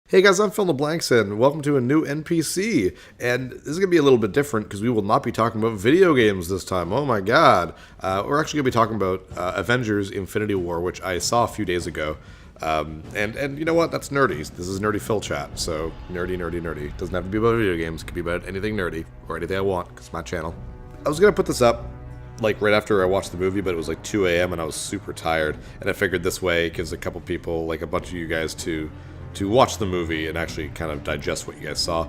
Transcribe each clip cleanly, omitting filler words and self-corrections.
Hey guys, I'm Phil LeBlancs and welcome to a new NPC. And this is going to be a little bit different because we will not be talking about video games this time. Oh my god. We're actually going to be talking about Avengers Infinity War, which I saw a few days ago. And you know what? That's nerdy. This is Nerdy Phil chat, so nerdy, nerdy, nerdy. Doesn't have to be about video games. It could be about anything nerdy or anything I want because it's my channel. I was going to put this up like right after I watched the movie, but it was like 2 a.m. and I was super tired. And I figured this way it gives a couple people, like a bunch of you guys, to watch the movie and actually kind of digest what you guys saw.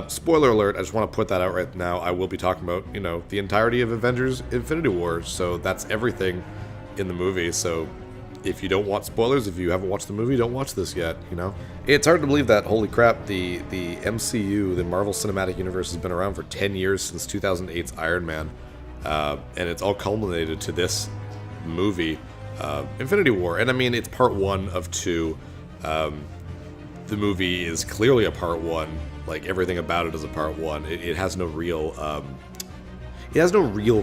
Spoiler alert, I just want to put that out right now. I will be talking about, the entirety of Avengers Infinity War, so that's everything in the movie. So if you don't want spoilers, if you haven't watched the movie, don't watch this yet, It's hard to believe that, holy crap, the MCU, the Marvel Cinematic Universe, has been around for 10 years since 2008's Iron Man, and it's all culminated to this movie, Infinity War. And I mean, it's part one of two. The movie is clearly a part one. Like everything about it is a part one. It has no real,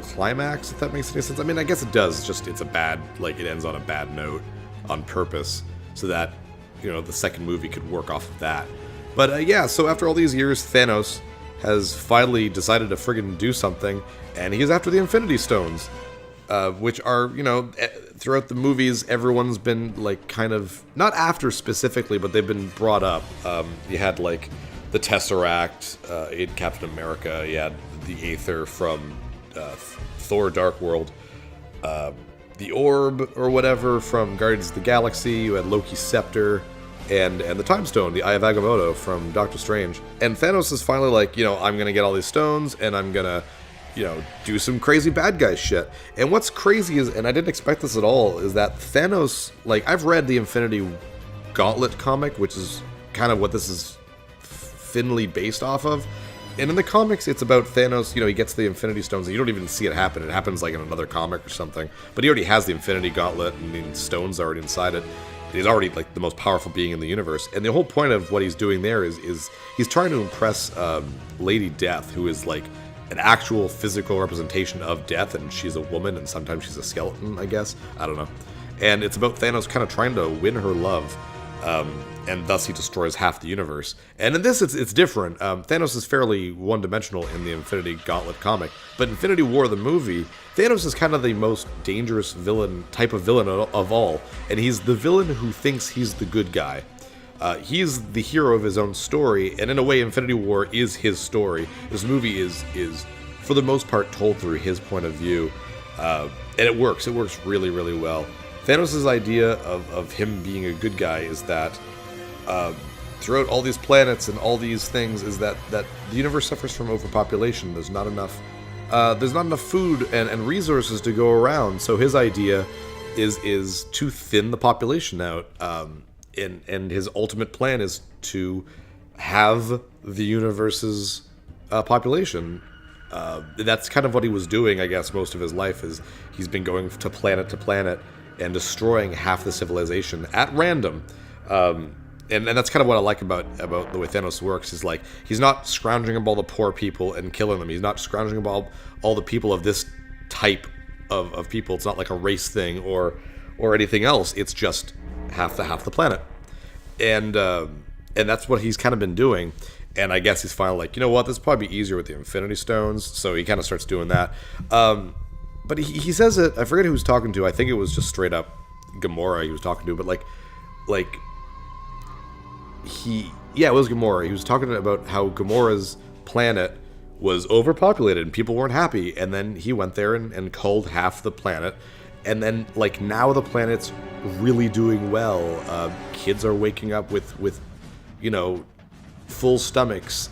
climax. If that makes any sense. I mean, I guess it does. It's just it's a bad, like it ends on a bad note on purpose, so that the second movie could work off of that. But yeah, so after all these years, Thanos has finally decided to friggin' do something, and he's after the Infinity Stones. Which are, throughout the movies, everyone's been, like, kind of, not after specifically, but they've been brought up. You had, like, the Tesseract in Captain America, you had the Aether from Thor Dark World, the Orb, or whatever, from Guardians of the Galaxy, you had Loki's Scepter, and the Time Stone, the Eye of Agamotto from Doctor Strange. And Thanos is finally like, I'm gonna get all these stones, and I'm gonna do some crazy bad guy shit. And what's crazy is, and I didn't expect this at all, is that Thanos, like, I've read the Infinity Gauntlet comic, which is kind of what this is thinly based off of. And in the comics, it's about Thanos, he gets the Infinity Stones, and you don't even see it happen. It happens, like, in another comic or something. But he already has the Infinity Gauntlet, and the stones are already inside it. He's already, like, the most powerful being in the universe. And the whole point of what he's doing there is he's trying to impress Lady Death, who is, like, an actual physical representation of death, and she's a woman, and sometimes she's a skeleton, I guess. I don't know. And it's about Thanos kind of trying to win her love, and thus he destroys half the universe. And in this, it's different. Thanos is fairly one-dimensional in the Infinity Gauntlet comic, but Infinity War, the movie, Thanos is kind of the most dangerous type of villain of all, and he's the villain who thinks he's the good guy. He's the hero of his own story, and in a way, Infinity War is his story. This movie is for the most part, told through his point of view, and it works. It works really, really well. Thanos' idea of him being a good guy is that throughout all these planets and all these things, is that the universe suffers from overpopulation. There's not enough food and resources to go around. So his idea is to thin the population out. And his ultimate plan is to have the universe's population. That's kind of what he was doing, I guess, most of his life. Is he's been going to planet and destroying half the civilization at random. And that's kind of what I like about the way Thanos works. Is like he's not scrounging up all the poor people and killing them. He's not scrounging up all the people of this type of people. It's not like a race thing or anything else. It's just half the planet, and that's what he's kind of been doing. And I guess he's finally like, you know what, this would probably be easier with the Infinity Stones. So he kind of starts doing that. But he says it. I forget who he was talking to. I think it was just straight up Gamora he was talking to. But it was Gamora. He was talking about how Gamora's planet was overpopulated and people weren't happy. And then he went there and culled half the planet. And then, like, now the planet's really doing well. Kids are waking up with full stomachs.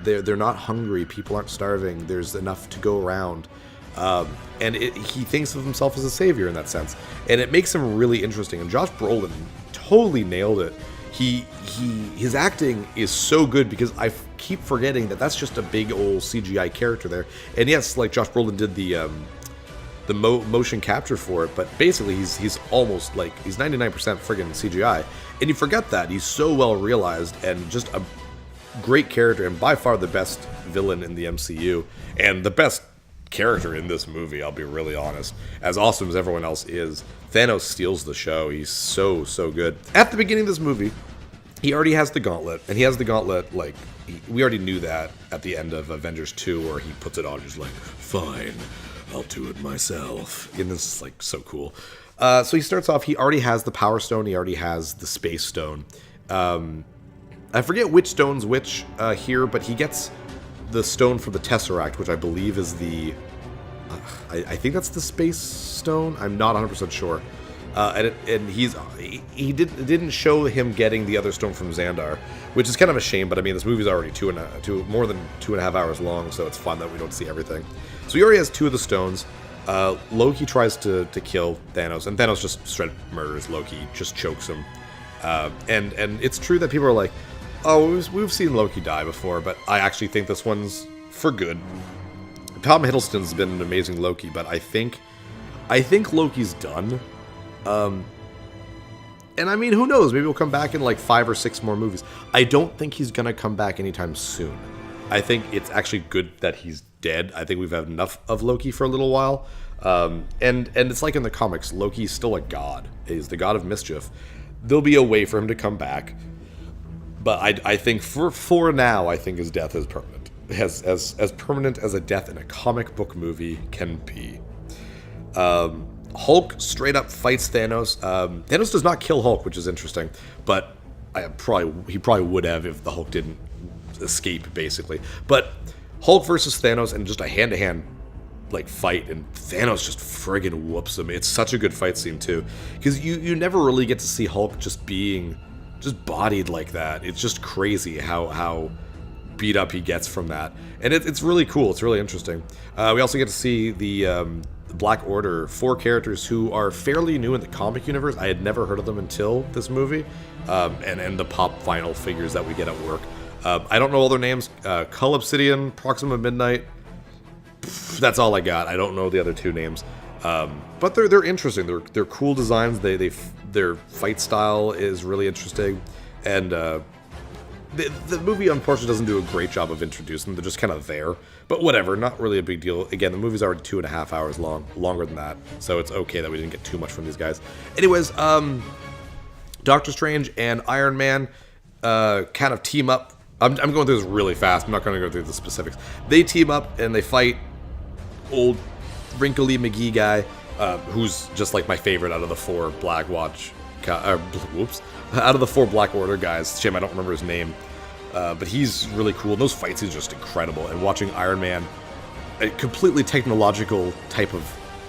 They're not hungry. People aren't starving. There's enough to go around. And he thinks of himself as a savior in that sense. And it makes him really interesting. And Josh Brolin totally nailed it. His acting is so good because I keep forgetting that that's just a big old CGI character there. And yes, like Josh Brolin did the motion capture for it, but basically he's almost like he's 99% friggin' CGI, and you forget that he's so well realized and just a great character, and by far the best villain in the MCU and the best character in this movie. I'll be really honest. As awesome as everyone else is, Thanos steals the show. He's so good. At the beginning of this movie, he already has the gauntlet, and he has the gauntlet, like, we already knew that at the end of Avengers 2, where he puts it on, just like, fine, I'll do it myself. And this is, like, so cool. So he starts off, he already has the Power Stone, he already has the Space Stone. I forget which stone's which here, but he gets the stone for the Tesseract, which I believe is the... I think that's the Space Stone? I'm not 100% sure. And he didn't show him getting the other stone from Xandar, which is kind of a shame. But I mean, this movie's already more than 2.5 hours long, so it's fun that we don't see everything. So he already has 2 of the stones. Loki tries to kill Thanos, and Thanos just straight murders Loki, just chokes him. And it's true that people are like, oh, we've seen Loki die before, but I actually think this one's for good. Tom Hiddleston's been an amazing Loki, but I think Loki's done. And I mean, who knows? Maybe he'll come back in like 5 or 6 more movies. I don't think he's gonna come back anytime soon. I think it's actually good that he's dead. I think we've had enough of Loki for a little while. And it's like in the comics, Loki's still a god. He's the god of mischief. There'll be a way for him to come back. But I think for now, I think his death is permanent. As permanent as a death in a comic book movie can be. Hulk straight up fights Thanos. Thanos does not kill Hulk, which is interesting, but he probably would have if the Hulk didn't escape, basically. But Hulk versus Thanos and just a hand-to-hand like fight, and Thanos just friggin' whoops him. It's such a good fight scene too, because you never really get to see Hulk just bodied like that. It's just crazy how beat up he gets from that, and it's really cool. It's really interesting. We also get to see the Black Order, 4 characters who are fairly new in the comic universe. I had never heard of them until this movie, and the pop vinyl figures that we get at work. I don't know all their names. Cull Obsidian, Proxima Midnight. That's all I got. I don't know the other 2 names, but they're interesting. They're cool designs. Their fight style is really interesting, and the movie unfortunately doesn't do a great job of introducing them. They're just kind of there, but whatever, not really a big deal. Again, the movie's already 2.5 hours long, longer than that, so it's okay that we didn't get too much from these guys. Anyways, Doctor Strange and Iron Man kind of team up. I'm going through this really fast. I'm not going to go through the specifics. They team up and they fight old wrinkly McGee guy, who's just like my favorite out of the 4 out of the 4 Black Order guys. Shame I don't remember his name, but he's really cool. And those fights is just incredible. And watching Iron Man, a completely technological type of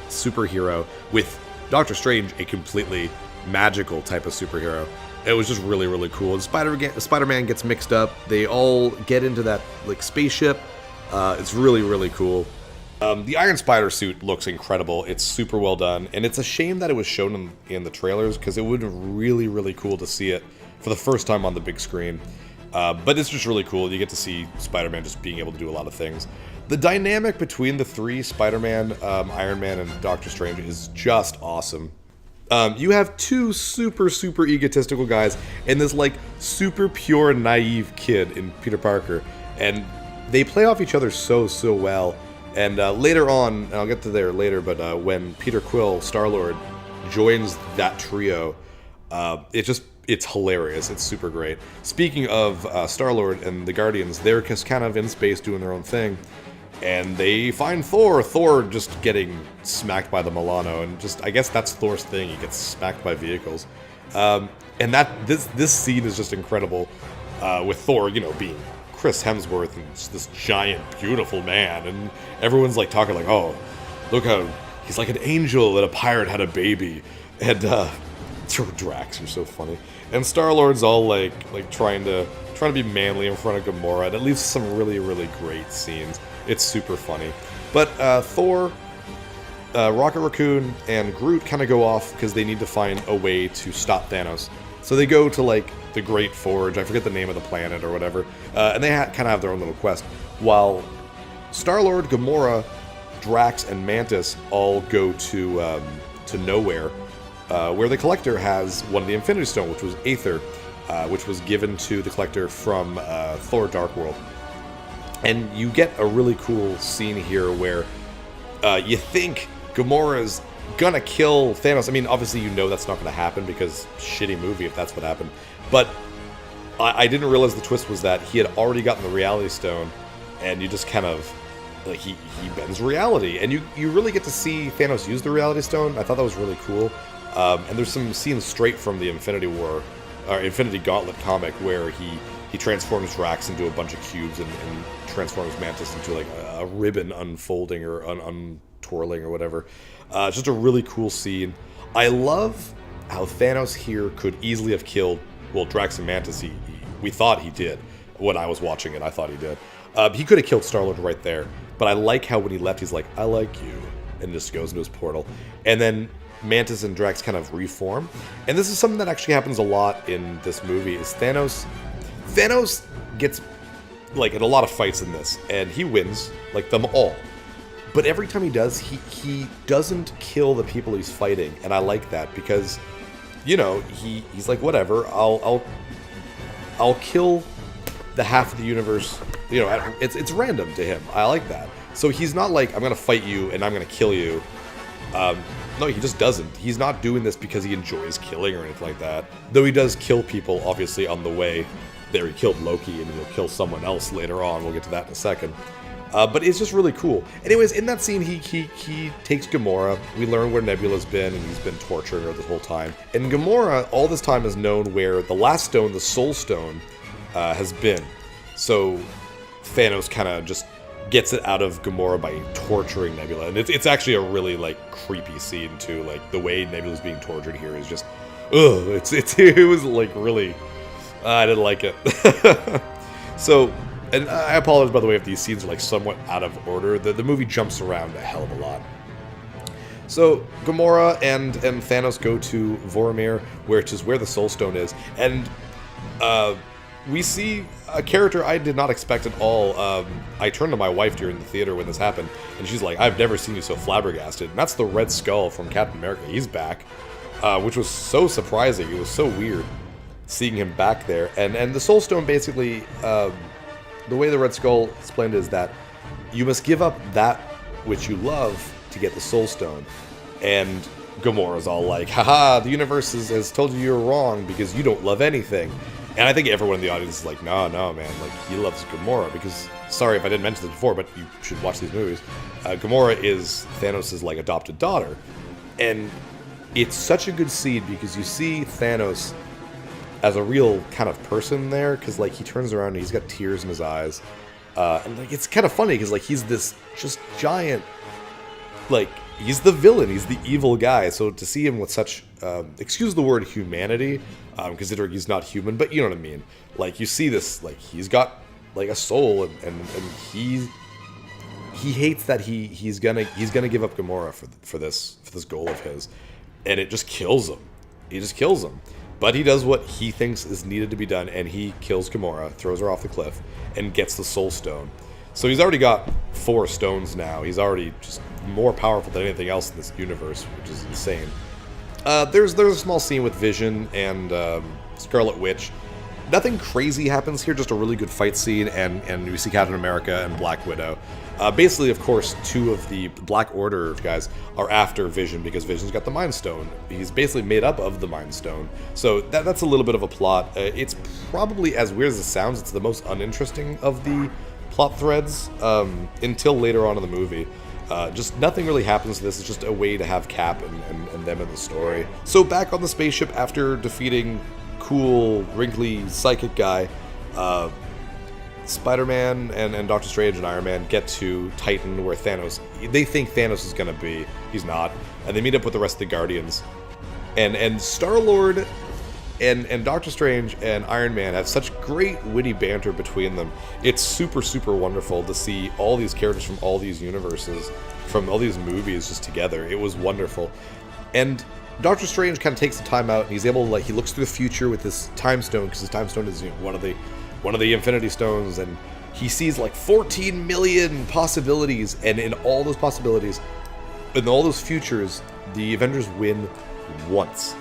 superhero, with Doctor Strange, a completely magical type of superhero. It was just really, really cool. And Spider-Man gets mixed up. They all get into that like spaceship. It's really, really cool. The Iron Spider suit looks incredible. It's super well done, and it's a shame that it was shown in the trailers, because it would have been really, really cool to see it for the first time on the big screen. But it's just really cool. You get to see Spider-Man just being able to do a lot of things. The dynamic between the 3, Spider-Man, Iron Man, and Doctor Strange, is just awesome. You have 2 super, super egotistical guys and this like super pure, naive kid in Peter Parker, and they play off each other so well. And later on, and I'll get to there later, but when Peter Quill, Star-Lord, joins that trio, it's hilarious. It's super great. Speaking of Star-Lord and the Guardians, they're just kind of in space doing their own thing, and they find Thor. Thor just getting smacked by the Milano, and just, I guess that's Thor's thing. He gets smacked by vehicles. And this scene is just incredible, with Thor, being Chris Hemsworth and this giant, beautiful man, and everyone's like talking like, oh, look how he's like an angel that a pirate had a baby, and Drax, you're so funny, and Star-Lord's all like trying to be manly in front of Gamora, and it leaves some really, really great scenes. It's super funny. But Thor, Rocket Raccoon, and Groot kind of go off because they need to find a way to stop Thanos. So they go to like the Great Forge, I forget the name of the planet or whatever, and they kind of have their own little quest, while Star-Lord, Gamora, Drax, and Mantis all go to Nowhere, where the Collector has one of the Infinity Stone, which was Aether, which was given to the Collector from Thor Dark World. And you get a really cool scene here where you think Gamora's gonna kill Thanos. I mean, obviously you know that's not gonna happen, because shitty movie if that's what happened. But I didn't realize the twist was that he had already gotten the Reality Stone, and you just kind of, like, he bends reality, and you really get to see Thanos use the Reality Stone. I thought that was really cool. And there's some scenes straight from the Infinity War, or Infinity Gauntlet comic, where he transforms Drax into a bunch of cubes and transforms Mantis into like a ribbon unfolding or untwirling or whatever. Just a really cool scene. I love how Thanos here could easily have killed, well, Drax and Mantis. We thought he did. When I was watching it, I thought he did. He could have killed Star-Lord right there, but I like how when he left, he's like, I like you, and just goes into his portal. And then Mantis and Drax kind of reform. And this is something that actually happens a lot in this movie, is Thanos gets, like, in a lot of fights in this, and he wins, like, them all. But every time he does, he doesn't kill the people he's fighting, and I like that, because, you know, he's like, whatever, I'll kill the half of the universe, you know, it's random to him. I like that. So he's not like, I'm gonna fight you and I'm gonna kill you. No, he just doesn't. He's not doing this because he enjoys killing or anything like that. Though he does kill people, obviously, on the way there. He killed Loki, and he'll kill someone else later on. We'll get to that in a second. But it's just really cool. Anyways, in that scene, he takes Gamora. We learn where Nebula's been, and he's been torturing her this whole time. And Gamora, all this time, has known where the last stone, the Soul Stone, has been. So Thanos kind of just gets it out of Gamora by torturing Nebula. And it's actually a really, like, creepy scene, too. Like, the way Nebula's being tortured here is just, ugh, it was, like, really, I didn't like it. So, and I apologize, by the way, if these scenes are, like, somewhat out of order. The movie jumps around a hell of a lot. So, Gamora and Thanos go to Vormir, which is where the Soul Stone is, and, we see a character I did not expect at all. I turned to my wife during the theater when this happened, and she's like, I've never seen you so flabbergasted. And that's the Red Skull from Captain America. He's back, which was so surprising. It was so weird seeing him back there. And the Soul Stone, basically, the way the Red Skull explained it is that you must give up that which you love to get the Soul Stone. And Gamora's all like, haha, the universe has told you you're wrong because you don't love anything. And I think everyone in the audience is like, no, man, like, he loves Gamora, because, sorry if I didn't mention this before, but you should watch these movies. Gamora is Thanos' like, adopted daughter. And it's such a good scene, because you see Thanos as a real kind of person there, because, like, he turns around and he's got tears in his eyes. And, like, it's kind of funny, because, like, he's this just giant, like, he's the villain, he's the evil guy, so to see him with such, excuse the word humanity, considering he's not human, but you know what I mean. Like, you see this, like, he's got, like, a soul, and he hates that he's gonna give up Gamora for this goal of his, and it just kills him. He just kills him. But he does what he thinks is needed to be done, and he kills Gamora, throws her off the cliff, and gets the Soul Stone. So he's already got 4 stones now. He's already just more powerful than anything else in this universe, which is insane. There's a small scene with Vision and Scarlet Witch. Nothing crazy happens here, just a really good fight scene, and we see Captain America and Black Widow. Basically, of course, 2 of the Black Order guys are after Vision, because Vision's got the Mind Stone. He's basically made up of the Mind Stone. So that's a little bit of a plot. It's probably, as weird as it sounds, it's the most uninteresting of the plot threads until later on in the movie. Just nothing really happens to this. It's just a way to have Cap and them in the story. So back on the spaceship after defeating cool, wrinkly, psychic guy, Spider-Man and Doctor Strange and Iron Man get to Titan, where they think Thanos is going to be. He's not. And they meet up with the rest of the Guardians. And Star-Lord and Doctor Strange and Iron Man have such great witty banter between them. It's super, super wonderful to see all these characters from all these universes, from all these movies just together. It was wonderful. And Doctor Strange kind of takes the time out, and he's able to, like, he looks through the future with this time stone, because his time stone is, you know, one of the Infinity Stones, and he sees like 14 million possibilities, and in all those possibilities, in all those futures, the Avengers win once.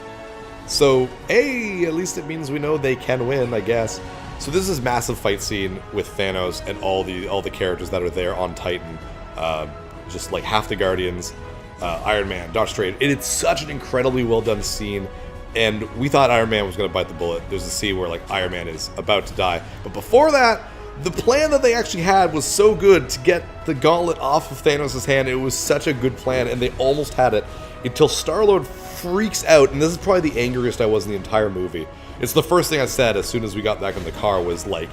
So, at least it means we know they can win, I guess. So this is massive fight scene with Thanos and all the characters that are there on Titan. Just like half the Guardians, Iron Man, Doctor Strange. It's such an incredibly well done scene. and we thought Iron Man was going to bite the bullet. There's a scene where, like, Iron Man is about to die. But before that, the plan that they actually had was so good to get the gauntlet off of Thanos' hand. It was such a good plan, and they almost had it until Star-Lord freaks out, and this is probably the angriest I was in the entire movie. It's the first thing I said as soon as we got back in the car was, like,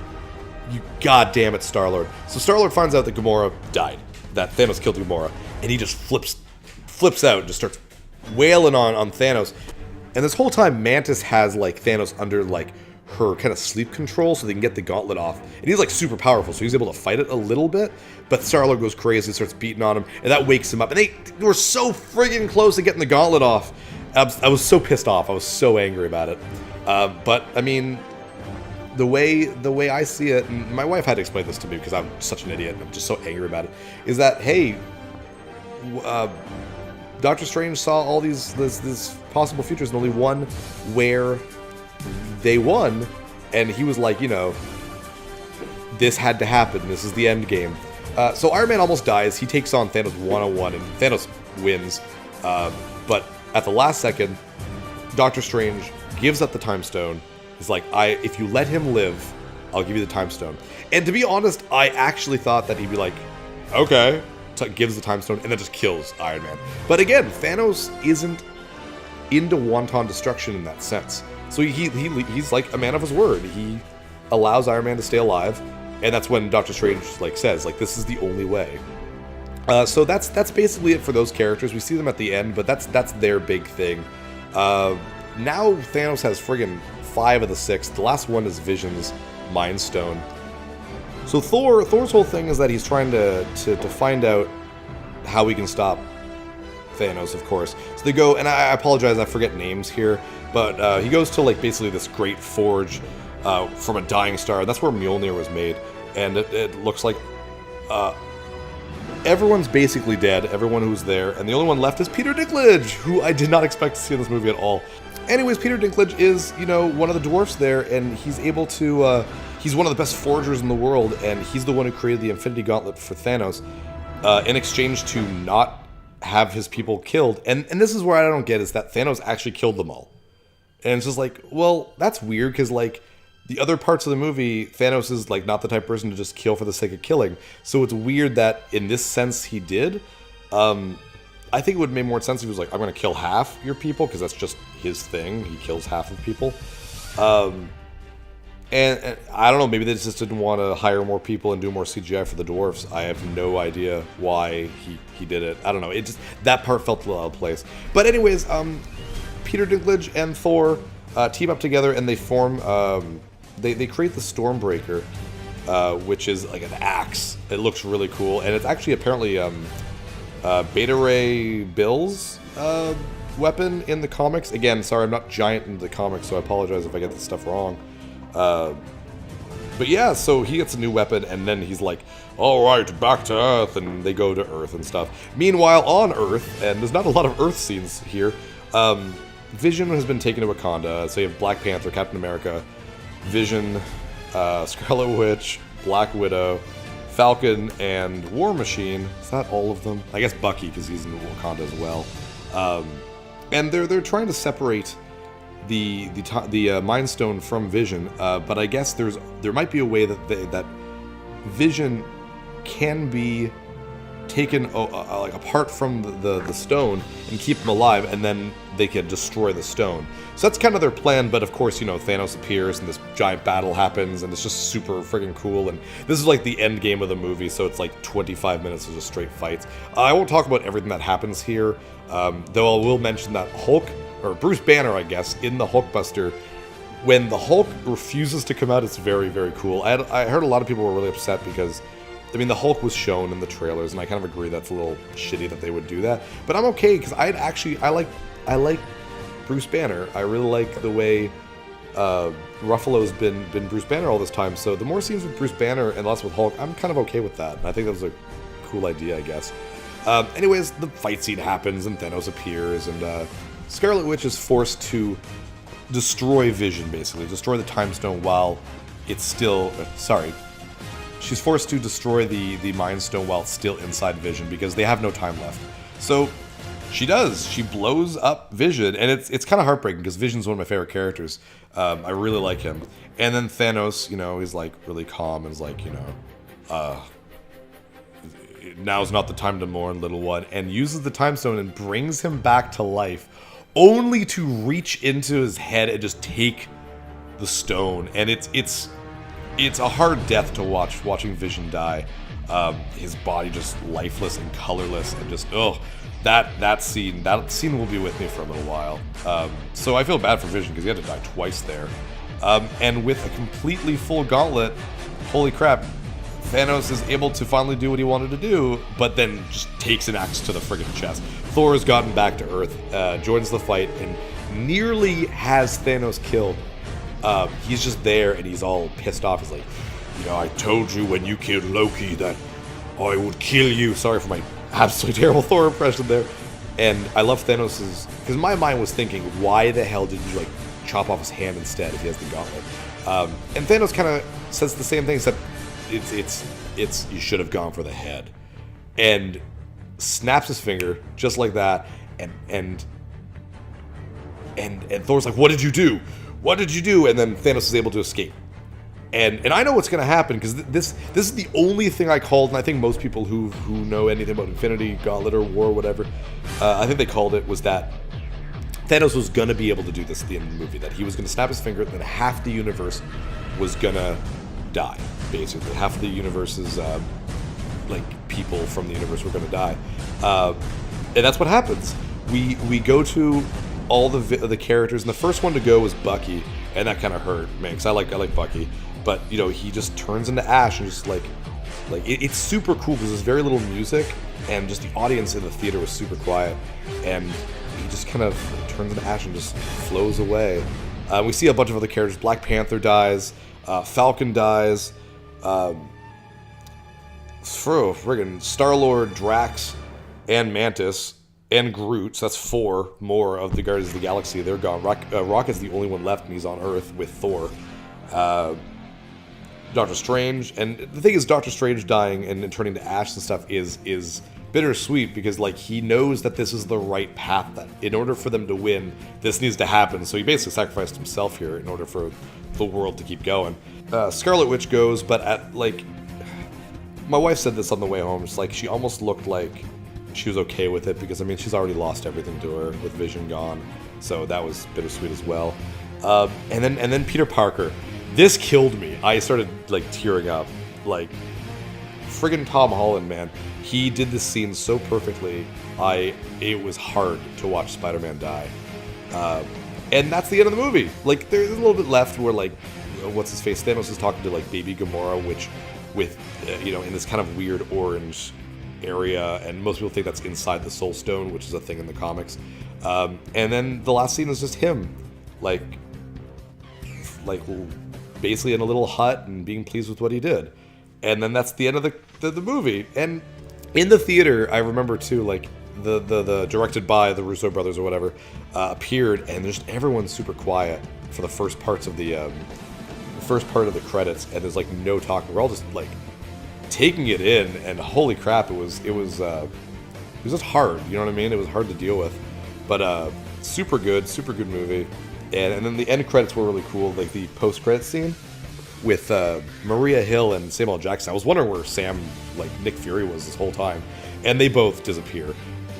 you goddamn it, Star-Lord. So Star-Lord finds out that Gamora died, that Thanos killed Gamora, and he just flips out and just starts wailing on Thanos. And this whole time, Mantis has, like, Thanos under, like, her kind of sleep control so they can get the gauntlet off. And he's, like, super powerful, so he's able to fight it a little bit. But Star-Lord goes crazy, starts beating on him, and that wakes him up. And they were so friggin' close to getting the gauntlet off. I was so pissed off. I was so angry about it. But, I mean, the way I see it, and my wife had to explain this to me because I'm such an idiot and I'm just so angry about it, is that, hey, Doctor Strange saw all these possible futures and only one where they won, and he was like, you know, this had to happen. This is the end game. So Iron Man almost dies. He takes on Thanos one-on-one, and Thanos wins. But at the last second, Doctor Strange gives up the Time Stone. He's like, if you let him live, I'll give you the Time Stone. And to be honest, I actually thought that he'd be like, okay, gives the Time Stone, and then just kills Iron Man. But again, Thanos isn't into wanton destruction in that sense. So he's like a man of his word. He allows Iron Man to stay alive, and that's when Doctor Strange like says, like, this is the only way. So that's basically it for those characters. We see them at the end, but that's their big thing. Now Thanos has friggin' 5 of the 6. The last one is Vision's Mind Stone. So Thor's whole thing is that he's trying to find out how he can stop Thanos, of course. So they go, and I apologize, I forget names here, but he goes to, like, basically this great forge from a dying star. That's where Mjolnir was made, and it looks like everyone's basically dead, everyone who's there, and the only one left is Peter Dinklage, who I did not expect to see in this movie at all. Anyways, Peter Dinklage is, you know, one of the dwarfs there, and he's able to, he's one of the best forgers in the world, and he's the one who created the Infinity Gauntlet for Thanos in exchange to not have his people killed. And this is where I don't get, is that Thanos actually killed them all. And it's just like, well, that's weird, because, like, the other parts of the movie, Thanos is, like, not the type of person to just kill for the sake of killing. So it's weird that, in this sense, he did. I think it would make more sense if he was like, I'm going to kill half your people, because that's just his thing. He kills half of people. And I don't know, maybe they just didn't want to hire more people and do more CGI for the dwarves. I have no idea why he did it. I don't know. It just, that part felt a little out of place. But anyways, Peter Dinklage and Thor team up together, and they form, they create the Stormbreaker, which is like an axe. It looks really cool, and it's actually apparently Beta Ray Bill's weapon in the comics. Again, sorry, I'm not giant into the comics, so I apologize if I get this stuff wrong. But yeah, so he gets a new weapon, and then he's like, alright, back to Earth, and they go to Earth and stuff. Meanwhile, on Earth, and there's not a lot of Earth scenes here, Vision has been taken to Wakanda, so you have Black Panther, Captain America, Vision, Scarlet Witch, Black Widow, Falcon, and War Machine. Is that all of them? I guess Bucky, because he's in Wakanda as well. And they're trying to separate the Mind Stone from Vision, but I guess there might be a way that Vision can be taken like apart from the stone and keep him alive, and then they can destroy the stone. So that's kind of their plan, but of course, you know, Thanos appears and this giant battle happens, and it's just super friggin' cool, and this is like the end game of the movie, so it's like 25 minutes of just straight fights. I won't talk about everything that happens here, though I will mention that Hulk, or Bruce Banner, I guess, in the Hulkbuster, when the Hulk refuses to come out, it's very, very cool. I heard a lot of people were really upset because, I mean, the Hulk was shown in the trailers, and I kind of agree that's a little shitty that they would do that. But I'm okay, because I like Bruce Banner. I really like the way Ruffalo's been Bruce Banner all this time, so the more scenes with Bruce Banner and less with Hulk, I'm kind of okay with that. And I think that was a cool idea, I guess. Anyways, the fight scene happens, and Thanos appears, and Scarlet Witch is forced to destroy Vision, basically. Destroy the Time Stone while it's still... She's forced to destroy the Mind Stone while it's still inside Vision, because they have no time left. So, She does. She blows up Vision, and it's kind of heartbreaking because Vision's one of my favorite characters. I really like him. And then Thanos, he's like really calm and is like, now's not the time to mourn, little one, and uses the time stone and brings him back to life, only to reach into his head and just take the stone. And it's a hard death to watching Vision die. His body just lifeless and colorless, and just that scene will be with me for a little while. So I feel bad for Vision because he had to die twice there. And with a completely full gauntlet, holy crap, Thanos is able to finally do what he wanted to do, but then just takes an axe to the friggin' chest. Thor has gotten back to Earth, joins the fight, and nearly has Thanos killed. He's just there, and he's all pissed off. He's like, I told you when you killed Loki that I would kill you. Sorry for my absolutely terrible Thor impression there. And I love Thanos's, because my mind was thinking, why the hell did you chop off his hand instead if he has the gauntlet? And Thanos kind of says the same thing, except it's you should have gone for the head, and snaps his finger just like that, and Thor's like, what did you do? What did you do? And then Thanos is able to escape. And I know what's going to happen, because this is the only thing I called, and I think most people who know anything about Infinity Gauntlet or War or whatever, I think they called it, was that Thanos was going to be able to do this at the end of the movie, that he was going to snap his finger, and then half the universe was going to die, basically. Half of the universe's, people from the universe were going to die. And that's what happens. We go to all the characters, and the first one to go was Bucky, and that kind of hurt, man, because I like Bucky. But, he just turns into ash, and just, it's super cool, because there's very little music, and just the audience in the theater was super quiet, and he just kind of turns into ash and just flows away. We see a bunch of other characters. Black Panther dies, Falcon dies, friggin' Star-Lord, Drax, and Mantis, and Groot, so that's 4 more of the Guardians of the Galaxy. They're gone. Rocket's the only one left, and he's on Earth with Thor. Doctor Strange, and the thing is, Doctor Strange dying and turning to ash and stuff is bittersweet, because he knows that this is the right path, that in order for them to win, this needs to happen. So he basically sacrificed himself here in order for the world to keep going. Scarlet Witch goes, but my wife said this on the way home. It's she almost looked like she was okay with it, because she's already lost everything to her with Vision gone, so that was bittersweet as well. And then Peter Parker. This killed me. I started tearing up. Friggin' Tom Holland, man. He did this scene so perfectly. It was hard to watch Spider-Man die. And that's the end of the movie. There's a little bit left where what's his face? Thanos is talking to Baby Gamora, which with in this kind of weird orange area, and most people think that's inside the Soul Stone, which is a thing in the comics. And then the last scene is just him, basically in a little hut and being pleased with what he did. And then that's the end of the movie. And in the theater, I remember too, the directed by the Russo brothers or whatever appeared, and just everyone's super quiet for the first part of the credits, and there's no talking. We're all just taking it in, and holy crap, it was just hard. You know what I mean? It was hard to deal with, but super good movie. And then the end credits were really cool, the post-credit scene with Maria Hill and Samuel L. Jackson. I was wondering where Nick Fury was this whole time, and they both disappear,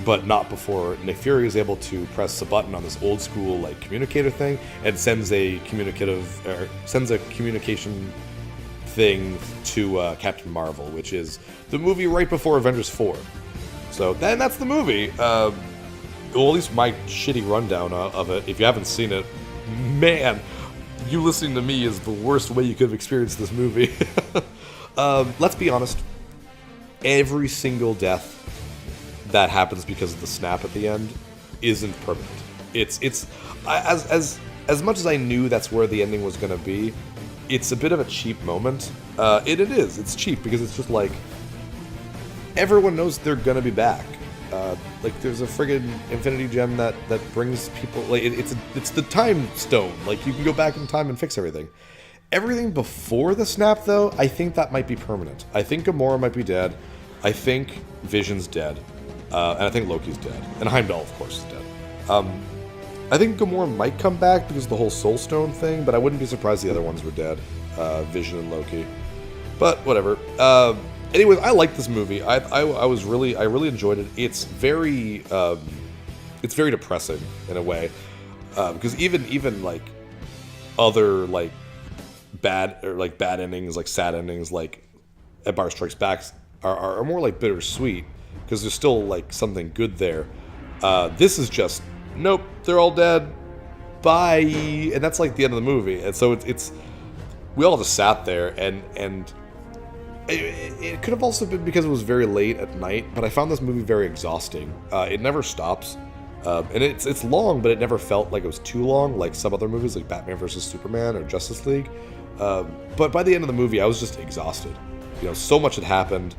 but not before Nick Fury is able to press a button on this old school communicator thing, and sends a communication thing to Captain Marvel, which is the movie right before Avengers 4. So then that's the movie. Well, at least my shitty rundown of it. If you haven't seen it, man, you listening to me is the worst way you could have experienced this movie. Let's be honest. Every single death that happens because of the snap at the end isn't perfect. It's as much as I knew that's where the ending was going to be, it's a bit of a cheap moment. It is. It's cheap because it's just everyone knows they're going to be back. There's a friggin' Infinity Gem that brings people. It's the time stone. You can go back in time and fix everything. Everything before the snap, though, I think that might be permanent. I think Gamora might be dead. I think Vision's dead. And I think Loki's dead. And Heimdall, of course, is dead. I think Gamora might come back because of the whole Soul Stone thing, but I wouldn't be surprised the other ones were dead. Vision and Loki. But whatever. Anyways, I like this movie. I really enjoyed it. It's very depressing in a way, because even like other like bad endings, like sad endings, like Empire Strikes Back, are more like bittersweet because there's still like something good there. This is just nope, they're all dead. Bye, and that's like the end of the movie. And so it's we all just sat there, and it could have also been because it was very late at night, but I found this movie very exhausting. It never stops, and it's long, but it never felt like it was too long, like some other movies like Batman vs. Superman or Justice League. But by the end of the movie, I was just exhausted. So much had happened,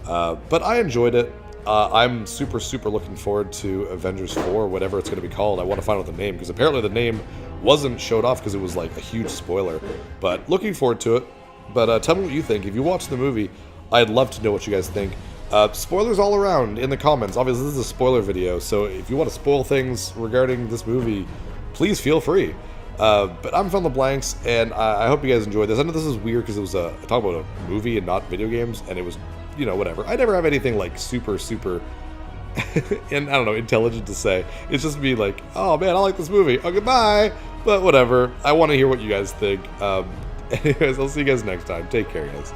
but I enjoyed it. I'm super looking forward to Avengers 4, whatever it's going to be called. I want to find out the name, because apparently the name wasn't showed off because it was like a huge spoiler. But looking forward to it. But tell me what you think. If you watch the movie, I'd love to know what you guys think. Spoilers all around in the comments. Obviously, this is a spoiler video, so if you want to spoil things regarding this movie, please feel free. But I'm Fill in the Blanks, and I hope you guys enjoyed this. I know this is weird because it was talk about a movie and not video games, and it was, whatever. I never have anything like super, and I don't know, intelligent to say. It's just me like, oh man, I like this movie. Oh, goodbye. But whatever. I want to hear what you guys think. Anyways, I'll see you guys next time. Take care, guys.